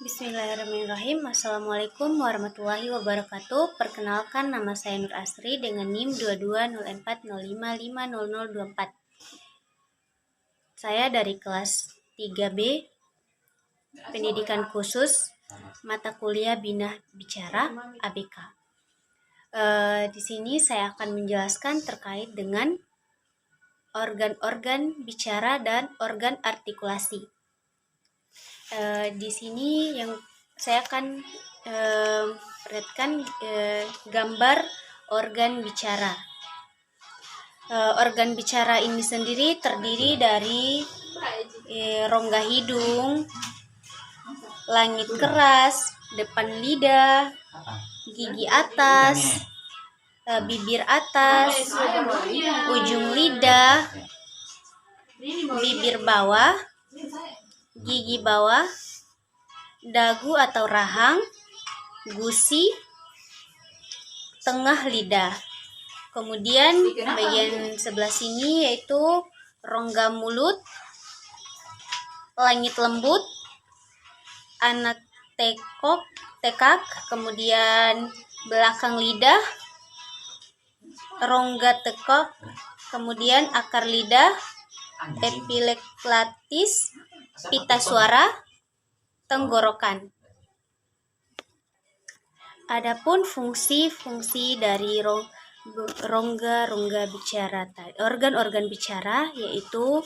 Bismillahirrahmanirrahim. Assalamualaikum warahmatullahi wabarakatuh. Perkenalkan, nama saya Nur Asri dengan NIM 220405500024. Saya dari kelas 3B Pendidikan Khusus Mata Kuliah Bina Bicara ABK. Di sini saya akan menjelaskan terkait dengan organ-organ bicara dan organ artikulasi. Di sini yang saya akan perlihatkan gambar organ bicara. Organ bicara ini sendiri terdiri dari rongga hidung, langit keras, depan lidah, gigi atas, bibir atas, ujung lidah, bibir bawah, gigi bawah, dagu atau rahang, gusi, tengah lidah. Kemudian bagian sebelah sini yaitu rongga mulut, langit lembut, anak tekak, kemudian belakang lidah, rongga tekak, kemudian akar lidah, epiglottis, pita suara, tenggorokan. Adapun fungsi-fungsi dari rongga bicara, organ-organ bicara, yaitu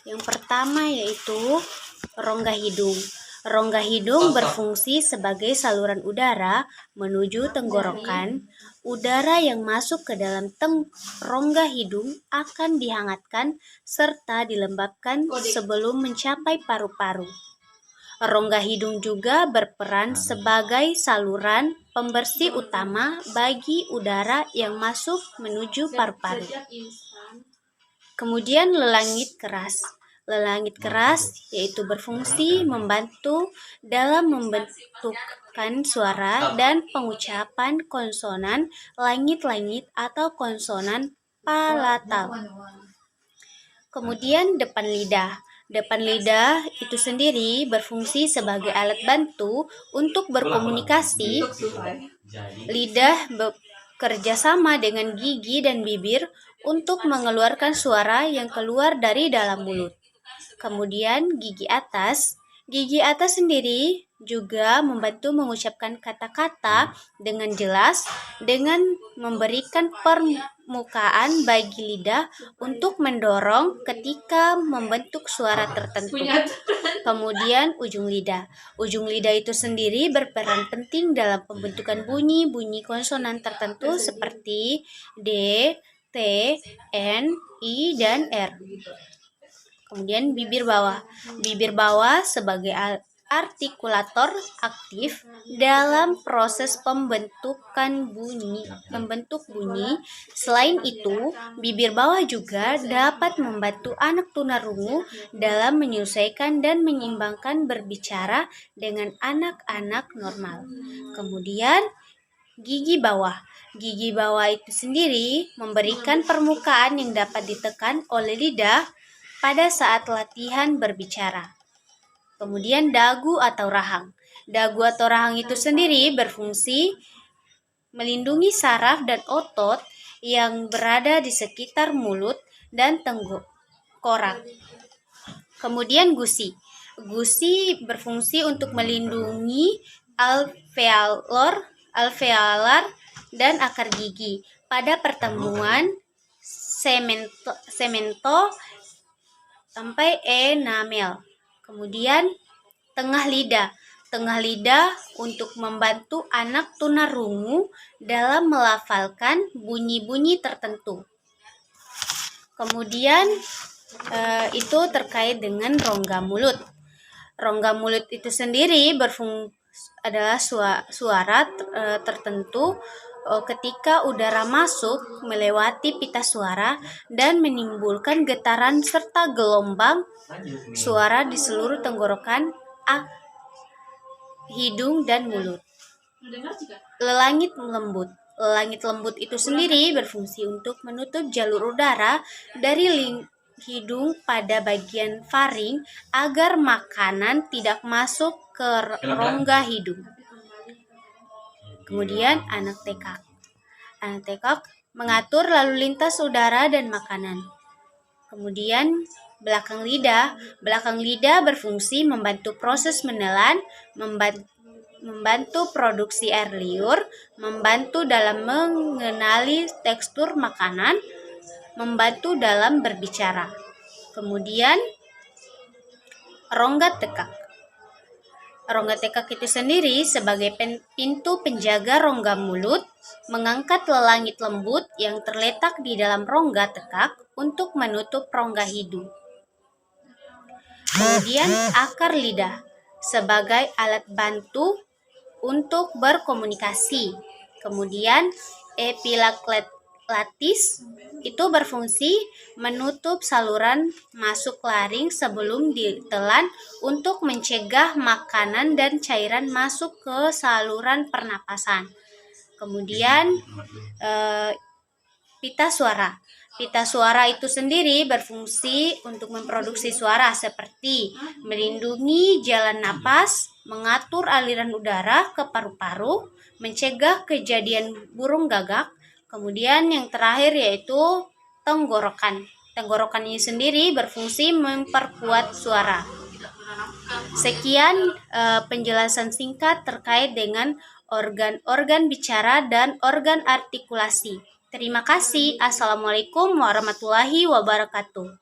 yang pertama yaitu rongga hidung. Rongga hidung berfungsi sebagai saluran udara menuju tenggorokan. Udara yang masuk ke dalam rongga hidung akan dihangatkan serta dilembabkan sebelum mencapai paru-paru. Rongga hidung juga berperan sebagai saluran pembersih utama bagi udara yang masuk menuju paru-paru. Kemudian lelangit keras. Lelangit keras yaitu berfungsi membantu dalam membentukkan suara dan pengucapan konsonan langit-langit atau konsonan palatal. Kemudian depan lidah. Depan lidah itu sendiri berfungsi sebagai alat bantu untuk berkomunikasi. Lidah bekerja sama dengan gigi dan bibir untuk mengeluarkan suara yang keluar dari dalam mulut. Kemudian gigi atas. Gigi atas sendiri juga membantu mengucapkan kata-kata dengan jelas dengan memberikan permukaan bagi lidah untuk mendorong ketika membentuk suara tertentu. Kemudian ujung lidah. Ujung lidah itu sendiri berperan penting dalam pembentukan bunyi-bunyi konsonan tertentu seperti D, T, N, I, dan R. Kemudian bibir bawah. Bibir bawah sebagai artikulator aktif dalam proses membentuk bunyi. Selain itu, bibir bawah juga dapat membantu anak tunarungu dalam menyesuaikan dan menyeimbangkan berbicara dengan anak-anak normal. Kemudian gigi bawah. Gigi bawah itu sendiri memberikan permukaan yang dapat ditekan oleh lidah pada saat latihan berbicara. Kemudian dagu atau rahang. Dagu atau rahang itu sendiri berfungsi melindungi saraf dan otot yang berada di sekitar mulut dan tengkorak. Kemudian gusi. Gusi berfungsi untuk melindungi alveolar dan akar gigi pada pertemuan semento sampai enamel. Kemudian tengah lidah. Tengah lidah untuk membantu anak tunarungu dalam melafalkan bunyi-bunyi tertentu. Kemudian itu terkait dengan rongga mulut. Rongga mulut itu sendiri adalah suara tertentu ketika udara masuk melewati pita suara dan menimbulkan getaran serta gelombang suara di seluruh tenggorokan, hidung, dan mulut. Lelangit lembut. Lelangit lembut itu sendiri berfungsi untuk menutup jalur udara dari hidung pada bagian faring agar makanan tidak masuk ke rongga hidung. Kemudian anak tekak. Anak tekak mengatur lalu lintas udara dan makanan. Kemudian belakang lidah. Belakang lidah berfungsi membantu proses menelan, membantu produksi air liur, membantu dalam mengenali tekstur makanan, membantu dalam berbicara. Kemudian rongga tekak. Rongga tekak itu sendiri sebagai pintu penjaga rongga mulut, mengangkat lelangit lembut yang terletak di dalam rongga tekak untuk menutup rongga hidung. Kemudian akar lidah sebagai alat bantu untuk berkomunikasi. Kemudian epiglottis itu berfungsi menutup saluran masuk laring sebelum ditelan untuk mencegah makanan dan cairan masuk ke saluran pernapasan. Kemudian pita suara. Pita suara itu sendiri berfungsi untuk memproduksi suara seperti melindungi jalan napas, mengatur aliran udara ke paru-paru, mencegah kejadian burung gagak. Kemudian yang terakhir yaitu tenggorokan. Tenggorokan ini sendiri berfungsi memperkuat suara. Sekian penjelasan singkat terkait dengan organ-organ bicara dan organ artikulasi. Terima kasih. Assalamualaikum warahmatullahi wabarakatuh.